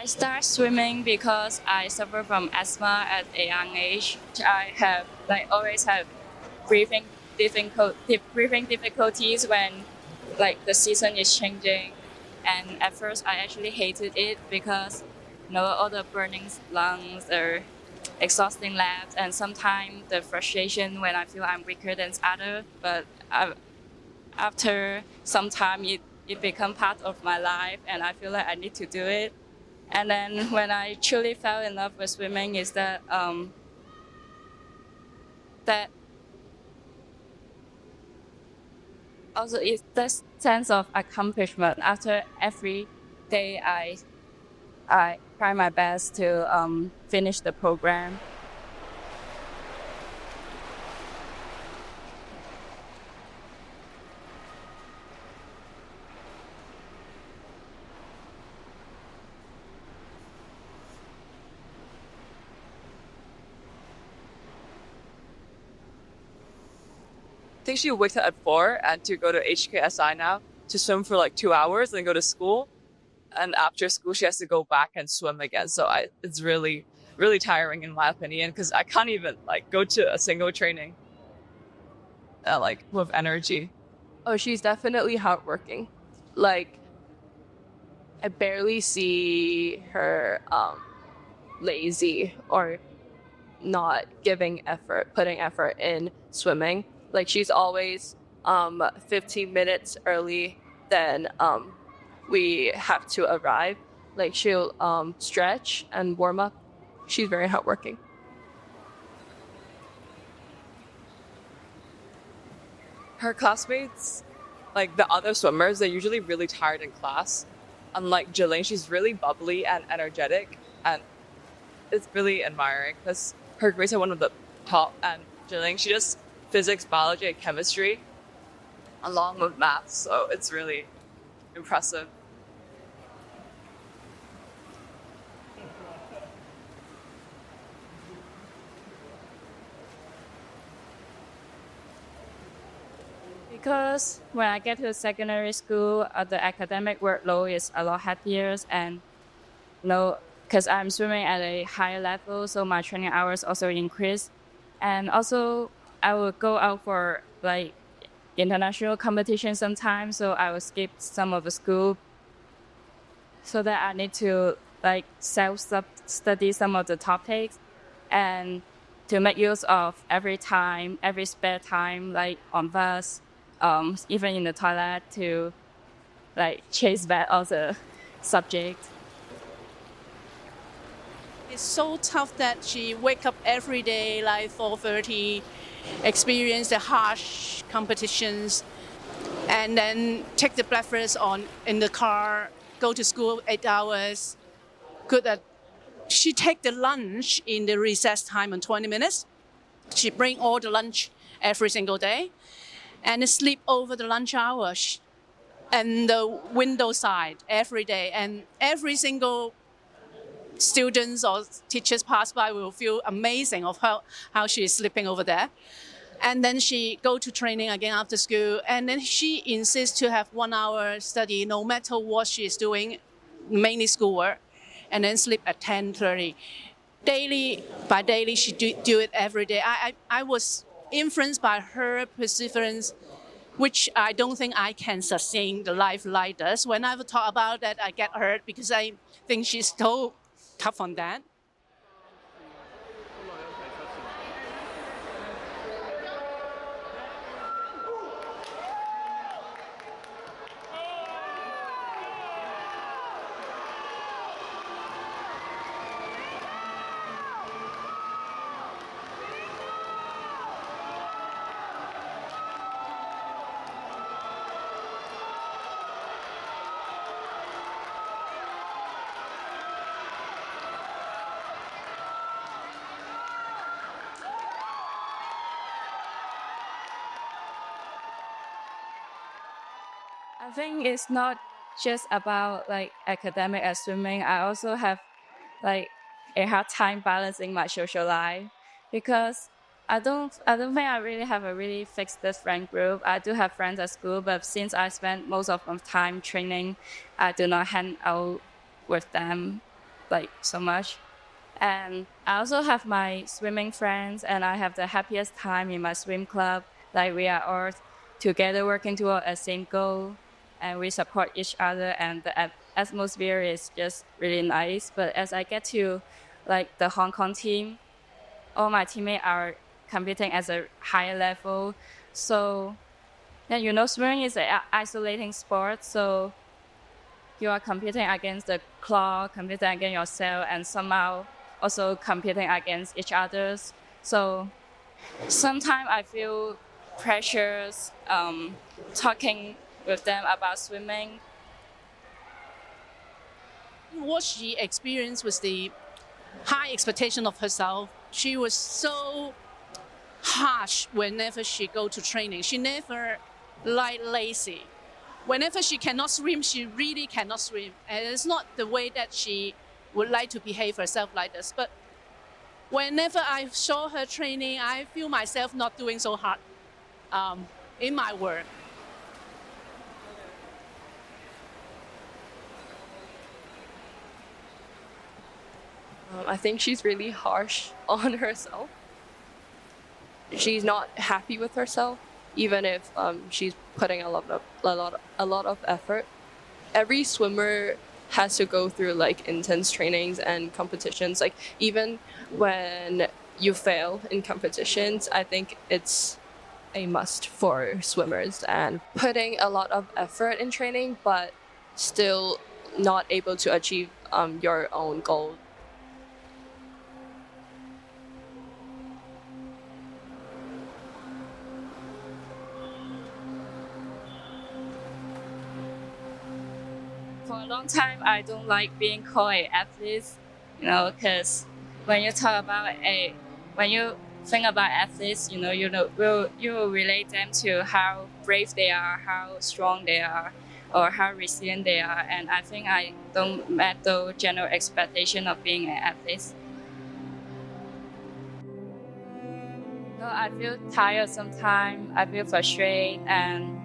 I started swimming because I suffer from asthma at a young age. I have always have breathing breathing difficulties when the season is changing. And at first, I actually hated it because all the burning lungs or exhausting labs, and sometimes the frustration when I feel I'm weaker than others. But after some time, it become part of my life, and I feel like I need to do it. And then when I truly fell in love with swimming, is that also it's this sense of accomplishment. After every day, I try my best to finish the program. I think she wakes up at 4 and to go to HKSI now to swim for like 2 hours and then go to school. And after school, she has to go back and swim again. So it's really, really tiring in my opinion because I can't even like go to a single training with energy. Oh, she's definitely hardworking. Like, I barely see her lazy or not giving effort, putting effort in swimming. Like, she's always 15 minutes early than we have to arrive. Like, she'll stretch and warm up. She's very hardworking. Her classmates, like the other swimmers, they're usually really tired in class. Unlike Gilaine, she's really bubbly and energetic, and it's really admiring because her grades are one of the top. And Gilaine, she does physics, biology, and chemistry, along with math. So it's really impressive. Because when I get to secondary school, the academic workload is a lot heavier, and because I'm swimming at a higher level, so my training hours also increase. And also, I will go out for international competition sometimes, so I will skip some of the school so that I need to self-study some of the topics and to make use of every time, every spare time, like on bus, even in the toilet to chase back all the subject. It's so tough that she wake up every day like 4:30, experience the harsh competitions, and then take the breakfast in the car, go to school 8 hours. Good that she take the lunch in the recess time in 20 minutes. She bring all the lunch every single day, and sleep over the lunch hour and the window side every day, and every single students or teachers pass by will feel amazing of how she is sleeping over there. And then she go to training again after school, and then she insists to have 1 hour study no matter what she is doing, mainly schoolwork, and then sleep at 10:30. Daily she do it every day. I was influenced by her perseverance, which I don't think I can sustain the life like this. Whenever I talk about that, I get hurt because I think she's so tough on that. I think it's not just about academic and swimming. I also have a hard time balancing my social life because I don't think I really have a really fixed friend group. I do have friends at school, but since I spend most of my time training, I do not hang out with them. like so much. And I also have my swimming friends, and I have the happiest time in my swim club. Like we are all together working toward a same goal, and we support each other. And the atmosphere is just really nice. But as I get to like the Hong Kong team, all my teammates are competing at a higher level. So yeah, you know, swimming is an isolating sport. So you are competing against the clock, competing against yourself, and somehow also competing against each others. So sometimes I feel pressures talking with them about swimming. What she experienced was the high expectation of herself. She was so harsh whenever she go to training. She never like lazy. Whenever she cannot swim, she really cannot swim. And it's not the way that she would like to behave herself like this. But whenever I saw her training, I feel myself not doing so hard in my work. I think she's really harsh on herself. She's not happy with herself, even if she's putting a lot of effort. Every swimmer has to go through like intense trainings and competitions. Like even when you fail in competitions, I think it's a must for swimmers and putting a lot of effort in training, but still not able to achieve your own goal. For a long time, I don't like being called an athlete, you know, because when you talk about when you think about athletes, you will relate them to how brave they are, how strong they are, or how resilient they are. And I think I don't meet the general expectation of being an athlete. So I feel tired sometimes. I feel frustrated, and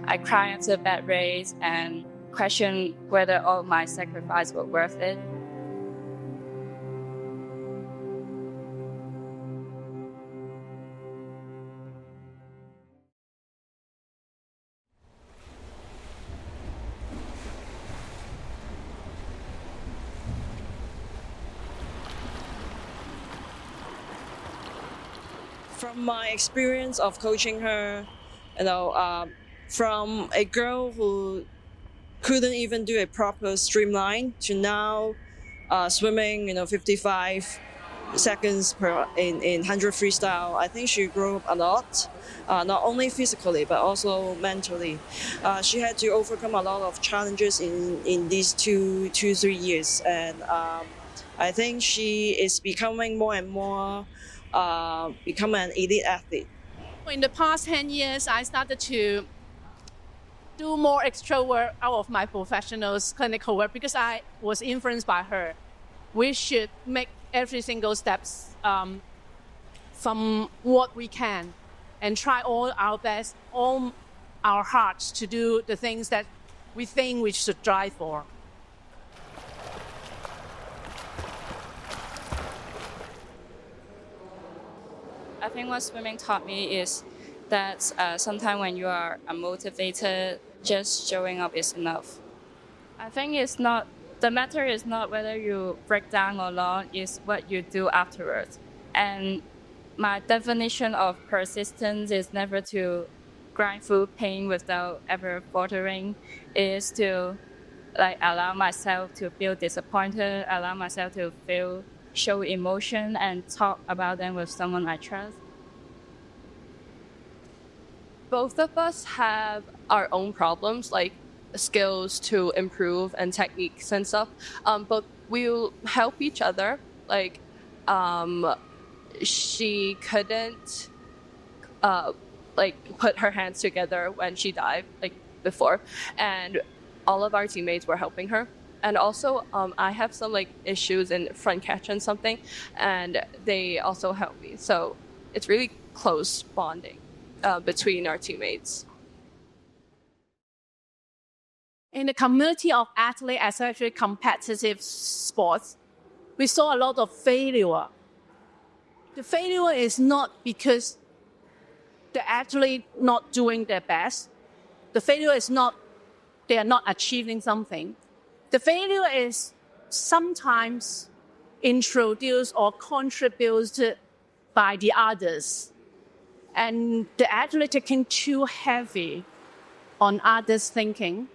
I cry after a bad race and question whether all my sacrifice were worth it. From my experience of coaching her, from a girl who couldn't even do a proper streamline to now swimming, 55 seconds per in 100 freestyle. I think she grew up a lot, not only physically but also mentally. She had to overcome a lot of challenges in these 3 years, and I think she is becoming more and more become an elite athlete. In the past 10 years, I started to do more extra work out of my professional's clinical work because I was influenced by her. We should make every single steps from what we can and try all our best, all our hearts to do the things that we think we should strive for. I think what swimming taught me is that sometimes when you are unmotivated, just showing up is enough. I think the matter is not whether you break down or not, it's what you do afterwards. And my definition of persistence is never to grind through pain without ever faltering, is to allow myself to feel disappointed, allow myself to show emotion and talk about them with someone I trust. Both of us have our own problems, like skills to improve and techniques and stuff. But we'll help each other. Like, she couldn't put her hands together when she dived before, and all of our teammates were helping her. And also, I have some issues in front catch and something, and they also help me. So it's really close bonding between our teammates. In the community of athletes, especially competitive sports, we saw a lot of failure. The failure is not because the athlete not doing their best. The failure is not they are not achieving something. The failure is sometimes introduced or contributed by the others. And the athlete taking too heavy on others' thinking.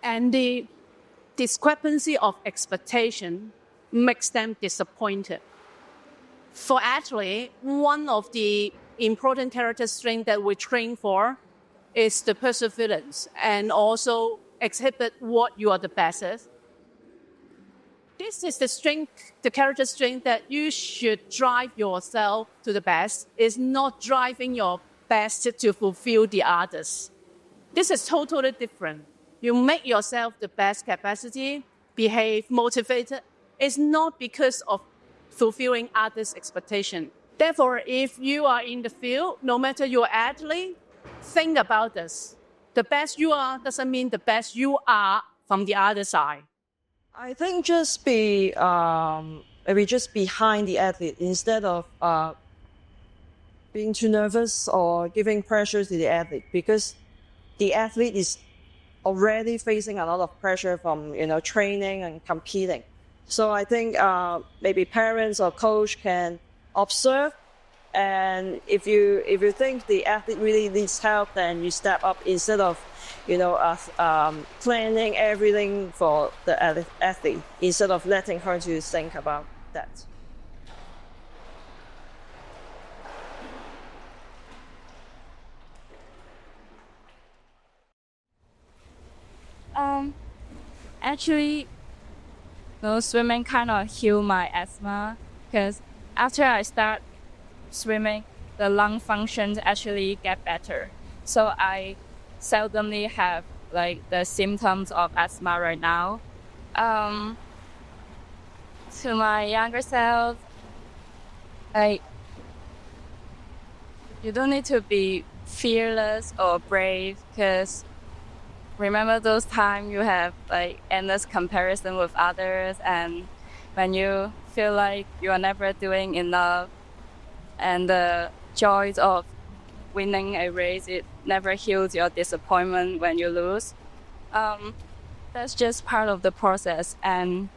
And the discrepancy of expectation makes them disappointed. For athletes, one of the important character strengths that we train for is the perseverance and also exhibit what you are the best at. This is the strength, the character strength that you should drive yourself to the best. It's not driving your best to fulfill the others. This is totally different. You make yourself the best capacity, behave motivated. It's not because of fulfilling others' expectation. Therefore, if you are in the field, no matter your athlete, think about this. The best you are doesn't mean the best you are from the other side. I think just be maybe just behind the athlete instead of being too nervous or giving pressure to the athlete, because the athlete is already facing a lot of pressure from training and competing. So I think maybe parents or coach can observe, and if you think the athlete really needs help, then you step up instead of planning everything for the athlete instead of letting her to think about that. Actually, swimming kind of healed my asthma, because after I start swimming, the lung functions actually get better. So I seldomly have the symptoms of asthma right now. To my younger self, you don't need to be fearless or brave, because remember those times you have endless comparison with others, and when you feel like you are never doing enough, and the joys of winning a race, it never heals your disappointment when you lose. That's just part of the process, and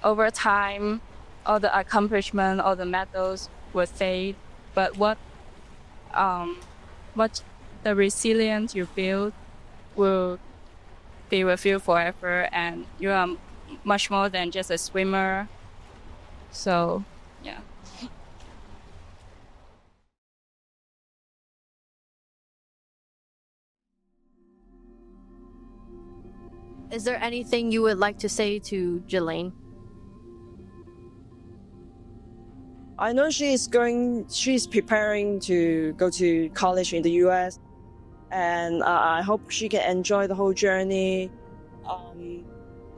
over time, all the accomplishment, all the medals will fade, but what the resilience you build will be with you forever, and you are much more than just a swimmer. So, yeah. Is there anything you would like to say to Gilaine? I know she's preparing to go to college in the US, and I hope she can enjoy the whole journey,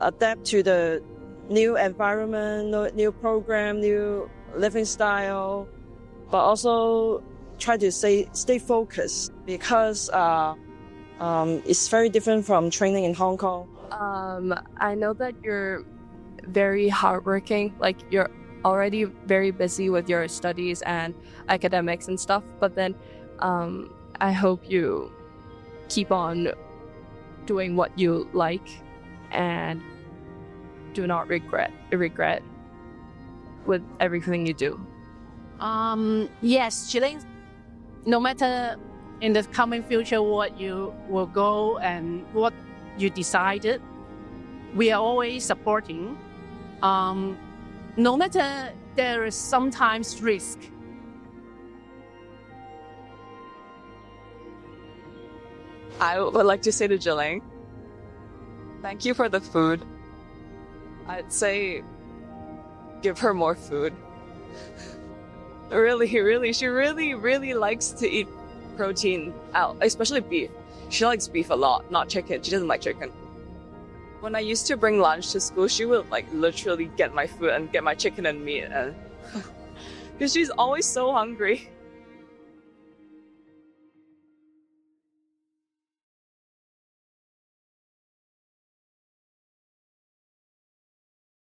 adapt to the new environment, new program, new living style, but also try to stay focused, because it's very different from training in Hong Kong. I know that you're very hardworking, you're already very busy with your studies and academics and stuff, but then I hope you keep on doing what you like and do not regret with everything you do. Yes, Gilaine, no matter in the coming future what you will go and what you decided, we are always supporting. No matter there is sometimes risk. I would like to say to Gilaine, thank you for the food. I'd say give her more food. Really, she really likes to eat protein out, especially beef. She likes beef a lot, not chicken. She doesn't like chicken. When I used to bring lunch to school, she would literally get my food and get my chicken and meat, and because she's always so hungry.